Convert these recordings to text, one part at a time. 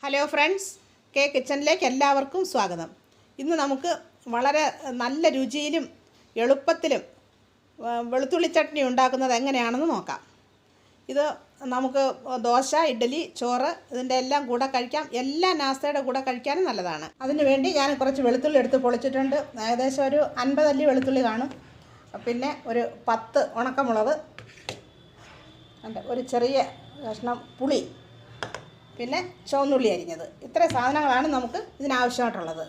Hello friends, K കിച്ചണിലേക്ക് എല്ലാവർക്കും സ്വാഗതം. ഇന്ന് നമുക്ക് വളരെ നല്ല രുചിയിലും എളുപ്പത്തിലും വെളുത്തുള്ളി ചട്നി ഉണ്ടാക്കുന്നത് എങ്ങനെയാണെന്ന് നോക്കാം. ഇത് നമുക്ക് ദോശ, ഇഡ്ഡലി, ചോറ് ഇതിൻ്റെ എല്ലാം കൂടെ കഴിക്കാം. എല്ലാ നാസ്തയുടെ കൂടെ കഴിക്കാനും നല്ലതാണ്. അതിന് വേണ്ടി ഞാൻ കുറച്ച് വെളുത്തുള്ളി എടുത്ത് പൊളിച്ചിട്ടുണ്ട്. ഏകദേശം ഒരു 50 അല്ലി വെളുത്തുള്ളി കാണും. പിന്നെ ഒരു 10 ഉണക്കമുളക്, ഒരു ചെറിയ കഷ്ണം പുളി, പിന്നെ ചുവന്നുള്ളി അരിഞ്ഞത്. ഇത്രയും സാധനങ്ങളാണ് നമുക്ക് ഇതിനാവശ്യമായിട്ടുള്ളത്.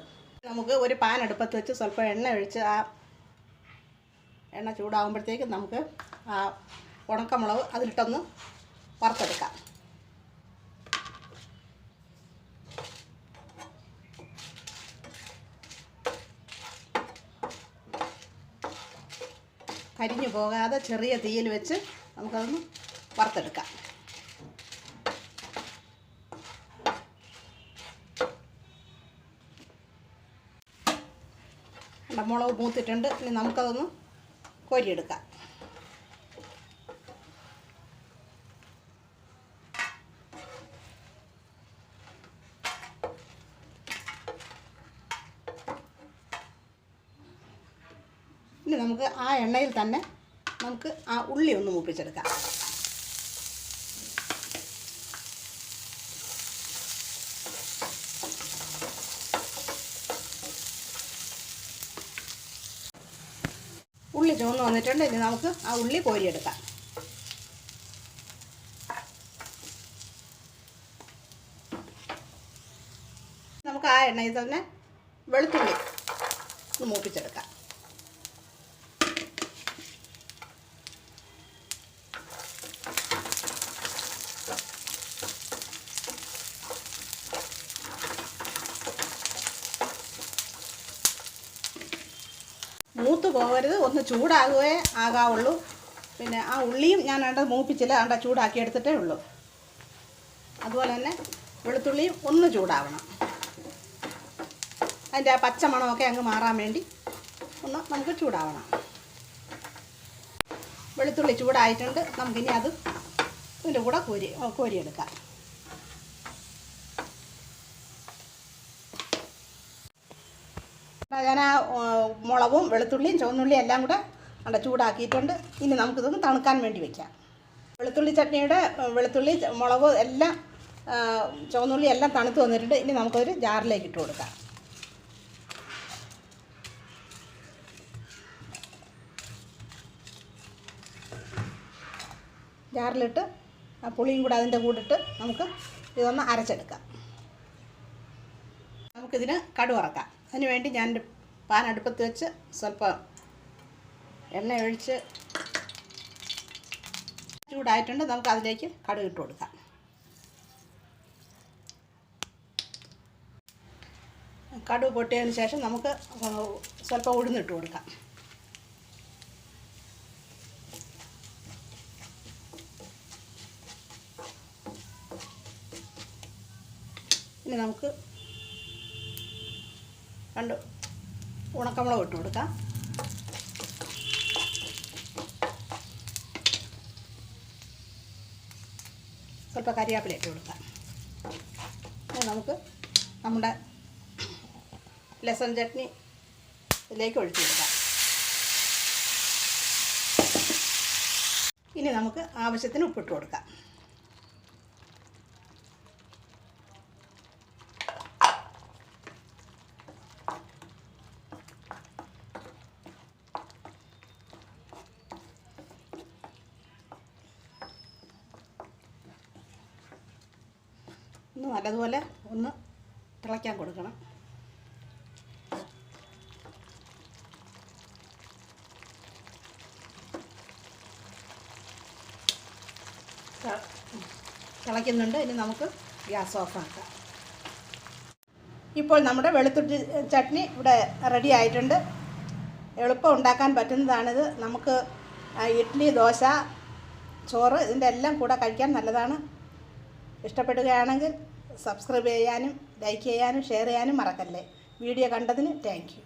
നമുക്ക് ഒരു പാൻ അടുപ്പത്ത് വെച്ച് സ്വല്പം എണ്ണ ഒഴിച്ച് ആ എണ്ണ ചൂടാകുമ്പോഴത്തേക്ക് നമുക്ക് ആ ഉണക്കമുളക് അതിലിട്ടൊന്ന് വറുത്തെടുക്കാം. കരിഞ്ഞു പോകാതെ ചെറിയ തീയിൽ വെച്ച് നമുക്കതൊന്ന് വറുത്തെടുക്കാം. മുളക് മൂത്തിട്ടുണ്ട്. ഇനി നമുക്കതൊന്ന് കോരിയെടുക്കാം. ഇനി നമുക്ക് ആ എണ്ണയിൽ തന്നെ നമുക്ക് ആ ഉള്ളി ഒന്ന് മൂപ്പിച്ചെടുക്കാം. ഉള്ളി ചുവന്ന് വന്നിട്ടുണ്ട്. ഇനി നമുക്ക് ആ ഉള്ളി കോരിയെടുക്കാം. നമുക്ക് ആ എണ്ണയിൽ തന്നെ വെളുത്തുള്ളി ഒന്ന് മൂപ്പിച്ചെടുക്കാം. മൂത്ത് പോകരുത്, ഒന്ന് ചൂടാകുകയേ ആകാവുള്ളൂ. പിന്നെ ആ ഉള്ളിയും ഞാൻ മൂപ്പിച്ചില്ല, ചൂടാക്കി എടുത്തിട്ടേ ഉള്ളൂ. അതുപോലെ തന്നെ വെളുത്തുള്ളിയും ഒന്ന് ചൂടാവണം. അതിൻ്റെ ആ പച്ചമണമൊക്കെ അങ്ങ് മാറാൻ വേണ്ടി ഒന്ന് നമുക്ക് ചൂടാവണം. വെളുത്തുള്ളി ചൂടായിട്ടുണ്ട്. നമുക്കിനി അത് ഇതിൻ്റെ കൂടെ കോരിയെടുക്കാം. ഞാൻ ആ മുളകും വെളുത്തുള്ളിയും ചുവന്നുള്ളിയും എല്ലാം കൂടെ ചൂടാക്കിയിട്ടുണ്ട്. ഇനി നമുക്കിതൊന്ന് തണുക്കാൻ വേണ്ടി വയ്ക്കാം. വെളുത്തുള്ളി ചട്നിയുടെ വെളുത്തുള്ളി, മുളക് എല്ലാം ചുവന്നുള്ളി എല്ലാം തണുത്ത് വന്നിട്ടുണ്ട്. ഇനി നമുക്കൊരു ജാറിലേക്ക് ഇട്ട് കൊടുക്കാം. ജാറിലിട്ട് ആ പുളിയും കൂടെ അതിൻ്റെ കൂടിട്ട് നമുക്ക് ഇതൊന്ന് അരച്ചെടുക്കാം. നമുക്കിതിന് കടുക് വറക്കാം. അതിന് വേണ്ടി ഞാൻ പാൻ അടുപ്പത്ത് വെച്ച് സ്വല്പം എണ്ണ ഒഴിച്ച് ചൂടായിട്ടുണ്ട്. നമുക്ക് അതിലേക്ക് കടുക് ഇട്ട് കൊടുക്കാം. കടുക് പൊട്ടിയതിന് ശേഷം നമുക്ക് സ്വല്പം ഉഴുന്നിട്ട് കൊടുക്കാം. ഇനി നമുക്ക് 2 ഉണക്കമുളക് ഇട്ട് കൊടുക്കാം. സ്വല്പം കരിവേപ്പില ഇട്ട് കൊടുക്കാം. നമുക്ക് നമ്മുടെ ലസൺ ചട്നി ഇതിലേക്ക് ഒഴിച്ചു കൊടുക്കാം. ഇനി നമുക്ക് ആവശ്യത്തിന് ഉപ്പിട്ട് കൊടുക്കാം. ഒന്ന് നല്ലതുപോലെ ഒന്ന് തിളയ്ക്കാൻ കൊടുക്കണം. തിളയ്ക്കുന്നുണ്ട്. ഇനി നമുക്ക് ഗ്യാസ് ഓഫാക്കാം. ഇപ്പോൾ നമ്മുടെ വെളുത്തുള്ളി ചട്നി ഇവിടെ റെഡി ആയിട്ടുണ്ട്. എളുപ്പം ഉണ്ടാക്കാൻ പറ്റുന്നതാണിത്. നമുക്ക് ഇഡ്ഡലി, ദോശ, ചോറ് ഇതിൻ്റെ എല്ലാം കൂടെ കഴിക്കാൻ നല്ലതാണ്. ഇഷ്ടപ്പെടുകയാണെങ്കിൽ സബ്സ്ക്രൈബ് ചെയ്യാനും ലൈക്ക് ചെയ്യാനും ഷെയർ ചെയ്യാനും മറക്കല്ലേ. വീഡിയോ കണ്ടതിന് താങ്ക് യു.